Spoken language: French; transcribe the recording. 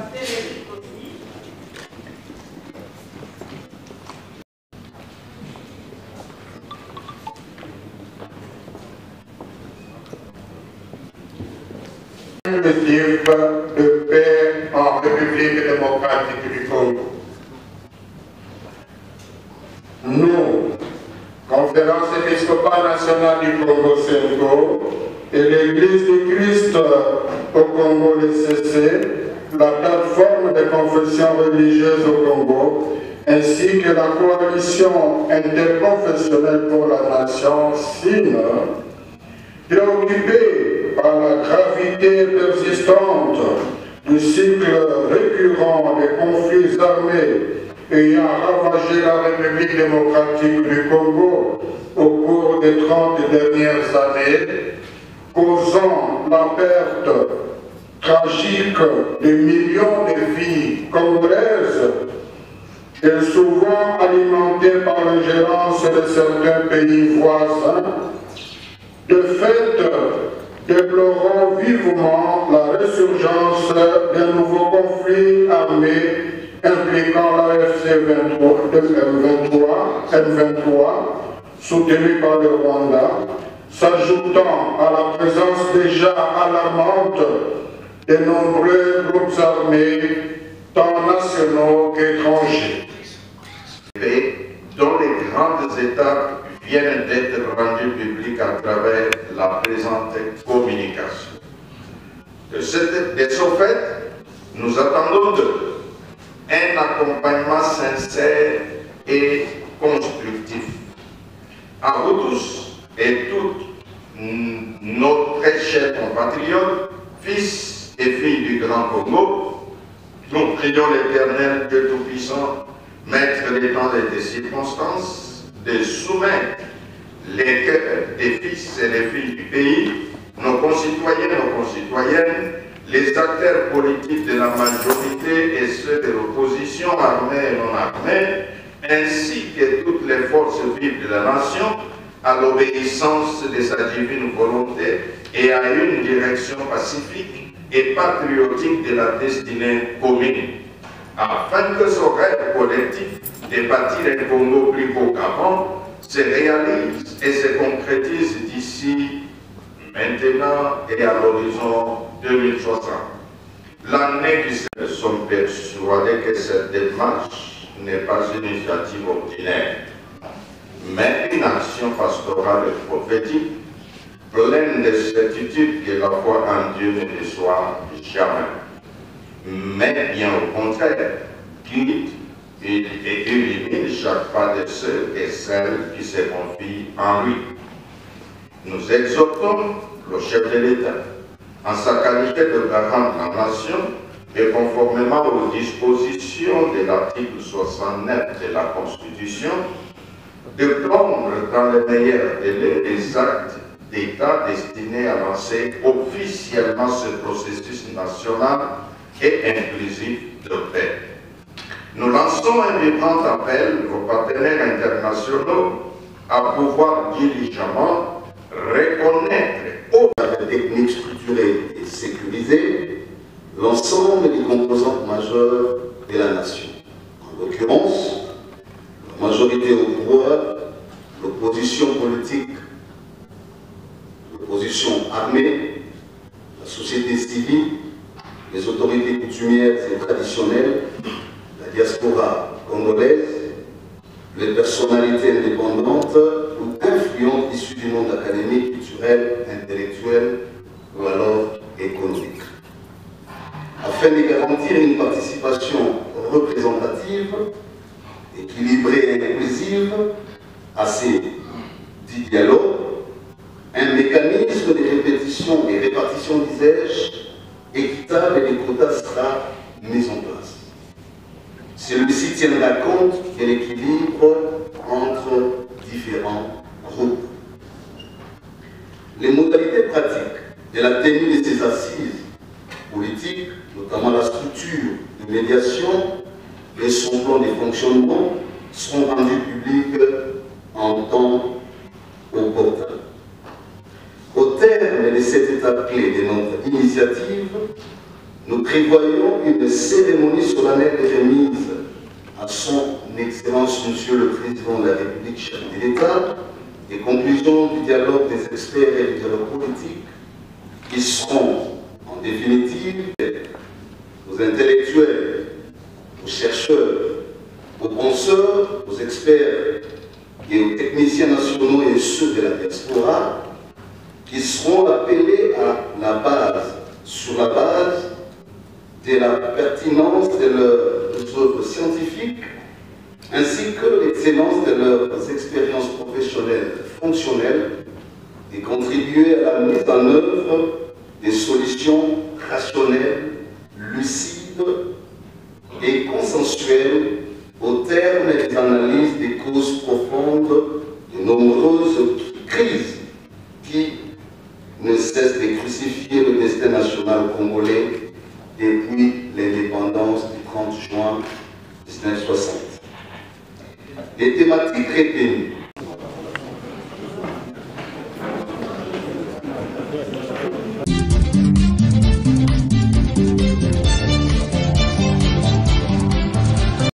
pasteur Eric aussi. Le livre de paix en République démocratique du Congo. Nous, Conférence épiscopale nationale du Congo-Centre et l'Église du Christ au Congo, l'ECC, la plateforme des confessions religieuses au Congo, ainsi que la coalition interconfessionnelle pour la nation, SIN, préoccupés par la gravité persistante du cycle récurrent des conflits armés ayant ravagé la République démocratique du Congo au cours des 30 dernières années, causant la perte tragique de millions de vies congolaises et souvent alimentée par l'ingérence de certains pays voisins. De fait, déplorons vivement la résurgence d'un nouveau conflit armé impliquant l'AFC M23, soutenu par le Rwanda, s'ajoutant à la présence déjà alarmante de nombreux groupes armés, tant nationaux qu'étrangers. Dont les grandes étapes viennent d'être rendues publiques à travers la présente communication. De ce fait, nous attendons d'eux un accompagnement sincère et constructif. À vous tous et toutes nos très chers compatriotes, fils et filles du Grand Congo, nous prions l'Éternel Dieu Tout-Puissant, Maître des temps et des circonstances, de soumettre les cœurs des fils et des filles du pays, nos concitoyens, nos concitoyennes, les acteurs politiques de la majorité et ceux de l'opposition, armés et non armés, ainsi que toutes les forces vives de la nation, à l'obéissance de sa divine volonté et à une direction pacifique et patriotique de la destinée commune, afin que ce rêve collectif de bâtir un Congo plus beau qu'avant se réalise et se concrétise d'ici maintenant et à l'horizon 2060. L'année du Seigneur, nous sommes persuadés que cette démarche n'est pas une initiative ordinaire, mais une action pastorale et prophétique, pleine de certitude que la foi en Dieu ne déçoit jamais, mais bien au contraire, guide et illumine chaque pas de ceux et celles qui se confient en lui. Nous exhortons le chef de l'État, en sa qualité de garant de la nation et conformément aux dispositions de l'article 69 de la Constitution, de prendre dans les meilleurs délais des actes d'État destinés à lancer officiellement ce processus national et inclusif de paix. Nous lançons un vibrant appel aux partenaires internationaux à pouvoir diligemment reconnaître aux techniques structurées et sécurisées l'ensemble des composantes majeures de la nation. En l'occurrence, la majorité au pouvoir, l'opposition politique, l'opposition armée, la société civile, les autorités coutumières et traditionnelles, la diaspora congolaise, les personnalités indépendantes ou influentes issues du monde académique, culturel, intellectuel ou alors économique. Afin de garantir une participation représentative, équilibrée et inclusive à ces dits dialogues, un mécanisme de répétition et répartition d'usage équitable et des quotas sera mis en place. Celui-ci tiendra compte de l'équilibre entre différents groupes. Les modalités pratiques de la tenue de ces assises politiques, notamment la structure de médiation et son plan de fonctionnement, seront rendues publiques en temps opportun. Au terme de cette étape clé de notre initiative, nous prévoyons une cérémonie solennelle de remise à son Excellence Monsieur le Président de la République, chef de l'État, des conclusions du dialogue des experts et du dialogue politique, qui seront en définitive aux intellectuels, aux chercheurs, aux penseurs, aux experts et aux techniciens nationaux et ceux de la diaspora, qui seront appelés à la base, sur la base de la pertinence de leurs œuvres scientifiques, ainsi que l'excellence de leurs expériences professionnelles fonctionnelles, et contribuer à la mise en œuvre des solutions rationnelles, lucides et consensuelles au terme des analyses des causes profondes de nombreuses crises qui ne cessent de crucifier le destin national congolais depuis l'indépendance du 30 juin 1960. Les thématiques retenues